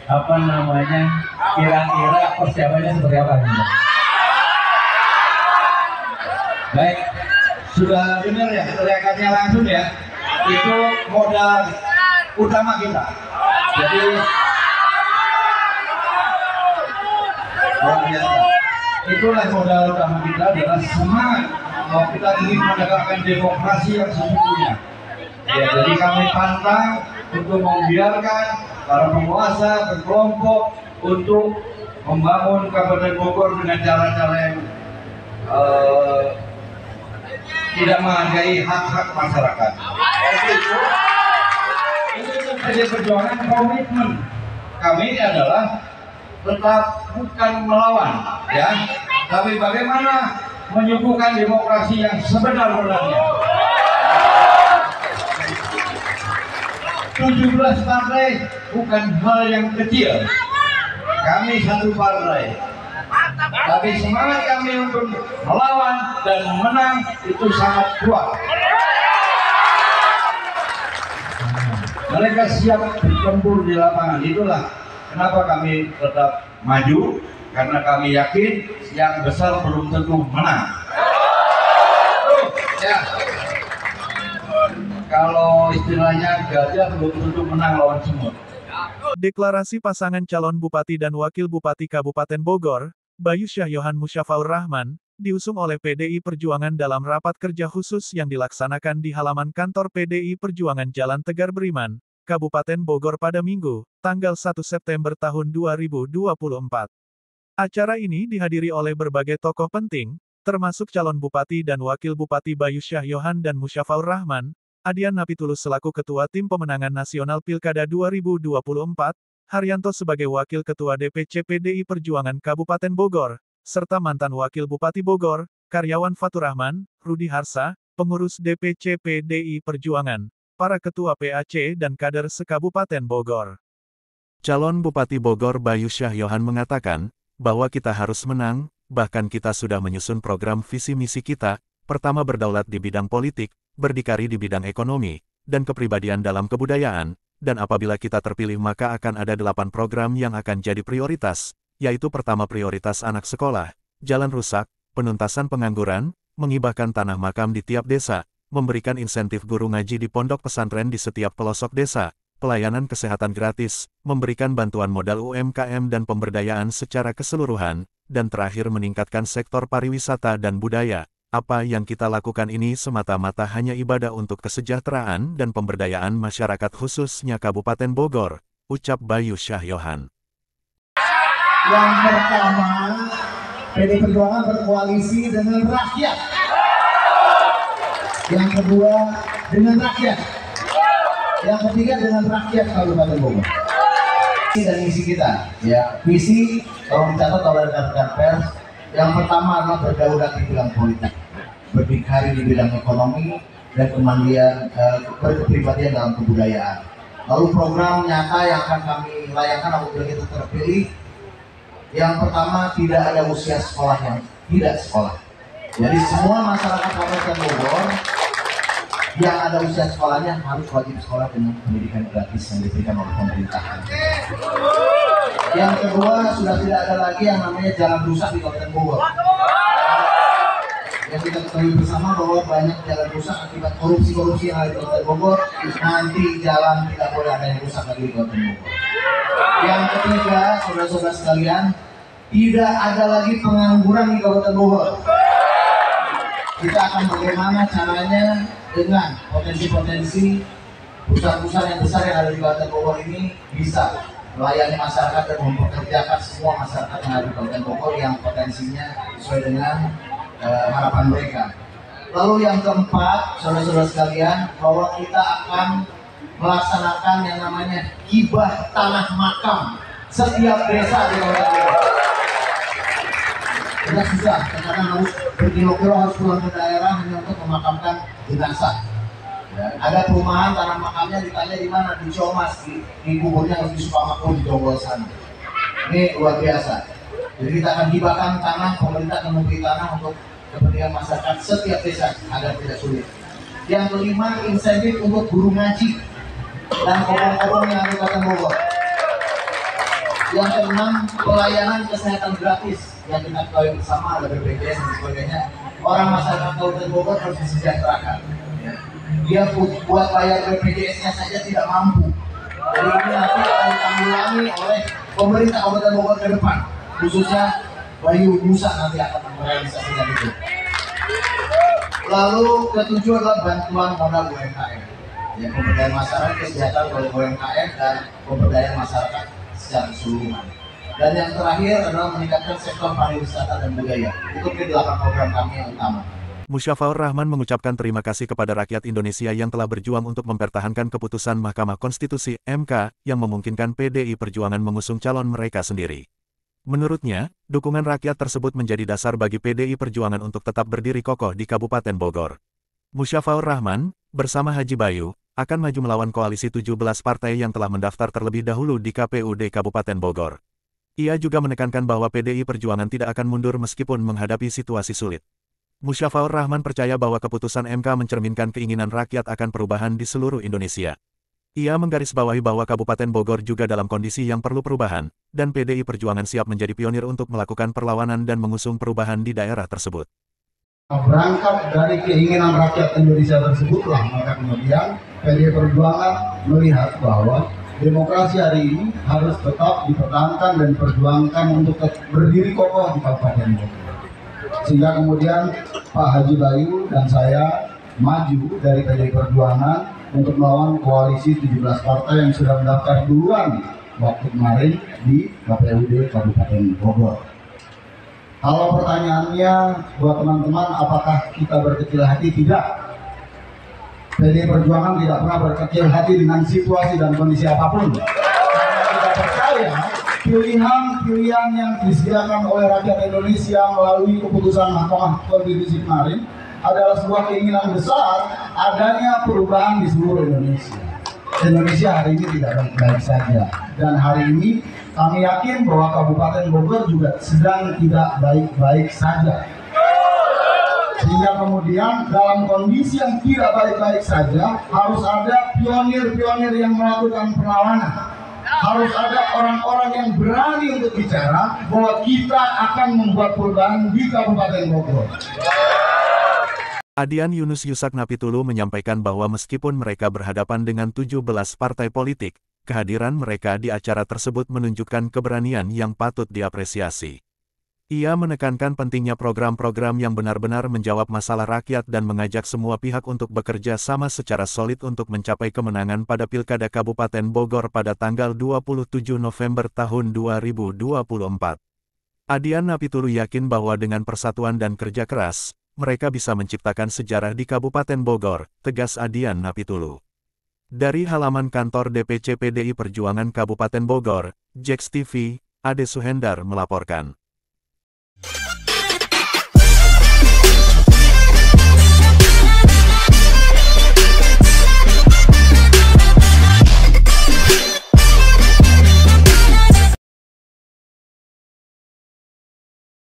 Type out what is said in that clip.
Apa namanya, kira-kira persiapannya seperti apa? Baik, sudah dengar ya teriakannya langsung ya, itu modal utama kita. Jadi luar biasa. Itulah modal utama kita, adalah semangat bahwa kita ingin menegakkan demokrasi yang sesungguhnya. Ya, jadi kami pantang untuk membiarkan para penguasa berkelompok untuk membangun Kabupaten Bogor dengan cara-cara yang tidak menghargai hak-hak masyarakat. Itu PD Perjuangan komitmen kami adalah tetap bukan melawan, ya, tapi bagaimana menyuguhkan demokrasi yang sebenar-benarnya. 17 partai bukan hal yang kecil. Kami satu partai, tapi semangat kami untuk melawan dan menang itu sangat kuat. Mereka siap bertempur di lapangan. Itulah kenapa kami tetap maju, karena kami yakin yang besar belum tentu menang. Ya. Kalau istilahnya gajah belum tentu menang lawan semut. Deklarasi pasangan calon Bupati dan Wakil Bupati Kabupaten Bogor, Bayu Syahyohan Musyafaur Rahman, diusung oleh PDI Perjuangan dalam rapat kerja khusus yang dilaksanakan di halaman kantor PDI Perjuangan Jalan Tegar Beriman, Kabupaten Bogor pada Minggu, tanggal 1 September tahun 2024. Acara ini dihadiri oleh berbagai tokoh penting, termasuk calon Bupati dan Wakil Bupati Bayu Syahyohan dan Musyafaur Rahman, Adian Napitulus selaku Ketua Tim Pemenangan Nasional Pilkada 2024, Haryanto sebagai Wakil Ketua DPC PDI Perjuangan Kabupaten Bogor, serta mantan Wakil Bupati Bogor, Karyawan Faturrahman, Rudi Harsa, pengurus DPC PDI Perjuangan, para Ketua PAC dan kader se-Kabupaten Bogor. Calon Bupati Bogor Bayu Syahyohan mengatakan, bahwa kita harus menang, bahkan kita sudah menyusun program visi misi kita, pertama berdaulat di bidang politik, berdikari di bidang ekonomi, dan kepribadian dalam kebudayaan, dan apabila kita terpilih maka akan ada 8 program yang akan jadi prioritas, yaitu pertama prioritas anak sekolah, jalan rusak, penuntasan pengangguran, menghibahkan tanah makam di tiap desa, memberikan insentif guru ngaji di pondok pesantren di setiap pelosok desa, pelayanan kesehatan gratis, memberikan bantuan modal UMKM dan pemberdayaan secara keseluruhan, dan terakhir meningkatkan sektor pariwisata dan budaya. Apa yang kita lakukan ini semata-mata hanya ibadah untuk kesejahteraan dan pemberdayaan masyarakat khususnya Kabupaten Bogor, ucap Bayu Syahyohan. Yang pertama, PDI Perjuangan berkoalisi dengan rakyat. Yang kedua, dengan rakyat. Yang ketiga, dengan rakyat Kabupaten Bogor. Dan misi kita, ya, visi kalau mencatat oleh rekan-rekan pers, yang pertama adalah berdaulat di bidang politik, berdikari di bidang ekonomi, dan kemandian berkepribadian dalam kebudayaan. Lalu program nyata yang akan kami layangkan apabila kita terpilih, yang pertama tidak ada usia sekolah yang tidak sekolah. Jadi semua masyarakat Kabupaten Bogor yang ada usia sekolahnya harus wajib sekolah dengan pendidikan gratis yang diberikan oleh pemerintah. Yang kedua, sudah tidak ada lagi yang namanya jalan rusak di Kabupaten Bogor. Yang kita ketahui bersama bahwa banyak jalan rusak akibat korupsi-korupsi yang ada di Kabupaten Bogor. Nanti jalan tidak boleh ada yang rusak lagi di Kabupaten Bogor. Yang ketiga, saudara-saudara sekalian, tidak ada lagi pengangguran di Kabupaten Bogor. Kita akan bagaimana caranya dengan potensi-potensi perusahaan-perusahaan yang besar yang ada di Kabupaten Bogor ini bisa melayani masyarakat dan mempekerjakan semua masyarakat yang ada di Kabupaten Bogor yang potensinya sesuai dengan harapan mereka. Lalu yang keempat, saudara-saudara sekalian, bahwa kita akan melaksanakan yang namanya hibah tanah makam setiap desa di Kabupaten Bogor. Tidak susah, karena harus berkilo-kilo harus pulang ke daerah hanya untuk memakamkan jenazah. Ya, ada perumahan tanah makamnya ditanya di mana, di Ciomas, di kuburnya harus di Sukamakmur di Jonggol sana. Ini luar biasa. Jadi kita akan hibahkan tanah, pemerintah akan memberi tanah untuk kepentingan masyarakat setiap desa agar tidak sulit. Yang kelima, insentif untuk guru ngaji dan korong-korong yang ada di Kabupaten Bogor. Yang keenam, pelayanan kesehatan gratis yang kita ketahui bersama, ada BPJS dan sebagainya. Orang masyarakat Kabupaten Bogor harus disejahterakan. Dia buat bayar BPJS-nya saja tidak mampu. Jadi ini nanti akan ditanggulangi oleh pemerintah Kabupaten Bogor ke depan, khususnya Bayu Musa nanti akan merealisasikan itu. Lalu ketujuh adalah bantuan modal UMKM, ya, pemberdayaan masyarakat, kesejahteraan oleh UMKM dan pemberdayaan masyarakat secara keseluruhan. Dan yang terakhir adalah meningkatkan sektor pariwisata dan budaya. Itu ke-8 program kami yang utama. Musyafaur Rahman mengucapkan terima kasih kepada rakyat Indonesia yang telah berjuang untuk mempertahankan keputusan Mahkamah Konstitusi (MK) yang memungkinkan PDI Perjuangan mengusung calon mereka sendiri. Menurutnya, dukungan rakyat tersebut menjadi dasar bagi PDI Perjuangan untuk tetap berdiri kokoh di Kabupaten Bogor. Musyafaur Rahman, bersama Haji Bayu, akan maju melawan koalisi 17 partai yang telah mendaftar terlebih dahulu di KPUD Kabupaten Bogor. Ia juga menekankan bahwa PDI Perjuangan tidak akan mundur meskipun menghadapi situasi sulit. Musyafaur Rahman percaya bahwa keputusan MK mencerminkan keinginan rakyat akan perubahan di seluruh Indonesia. Ia menggarisbawahi bahwa Kabupaten Bogor juga dalam kondisi yang perlu perubahan, dan PDI Perjuangan siap menjadi pionir untuk melakukan perlawanan dan mengusung perubahan di daerah tersebut. Berangkat dari keinginan rakyat Indonesia tersebutlah, maka kemudian PDI Perjuangan melihat bahwa demokrasi hari ini harus tetap dipertahankan dan diperjuangkan untuk berdiri kokoh di Kabupaten Bogor. Sehingga kemudian Pak Haji Bayu dan saya maju dari PDI Perjuangan untuk melawan koalisi 17 partai yang sudah mendaftar duluan waktu kemarin di KPUD Kabupaten Bogor. Kalau pertanyaannya buat teman-teman, apakah kita berkecil hati? Tidak. PDI Perjuangan tidak pernah berkecil hati dengan situasi dan kondisi apapun. Karena kita percaya pilihan-pilihan yang disediakan oleh rakyat Indonesia melalui keputusan Mahkamah Konstitusi kemarin adalah sebuah keinginan besar adanya perubahan di seluruh Indonesia. Indonesia hari ini tidak baik-baik saja, dan hari ini kami yakin bahwa Kabupaten Bogor juga sedang tidak baik-baik saja. Sehingga kemudian dalam kondisi yang tidak baik-baik saja harus ada pionir-pionir yang melakukan perlawanan. Harus ada orang-orang yang berani untuk bicara bahwa kita akan membuat perubahan di Kabupaten Bogor. Adian Yunus Yusak Napitulu menyampaikan bahwa meskipun mereka berhadapan dengan 17 partai politik, kehadiran mereka di acara tersebut menunjukkan keberanian yang patut diapresiasi. Ia menekankan pentingnya program-program yang benar-benar menjawab masalah rakyat dan mengajak semua pihak untuk bekerja sama secara solid untuk mencapai kemenangan pada Pilkada Kabupaten Bogor pada tanggal 27 November tahun 2024. Adian Napitulu yakin bahwa dengan persatuan dan kerja keras, mereka bisa menciptakan sejarah di Kabupaten Bogor, tegas Adian Napitulu. Dari halaman kantor DPC PDI Perjuangan Kabupaten Bogor, Jax TV, Ade Suhendar melaporkan.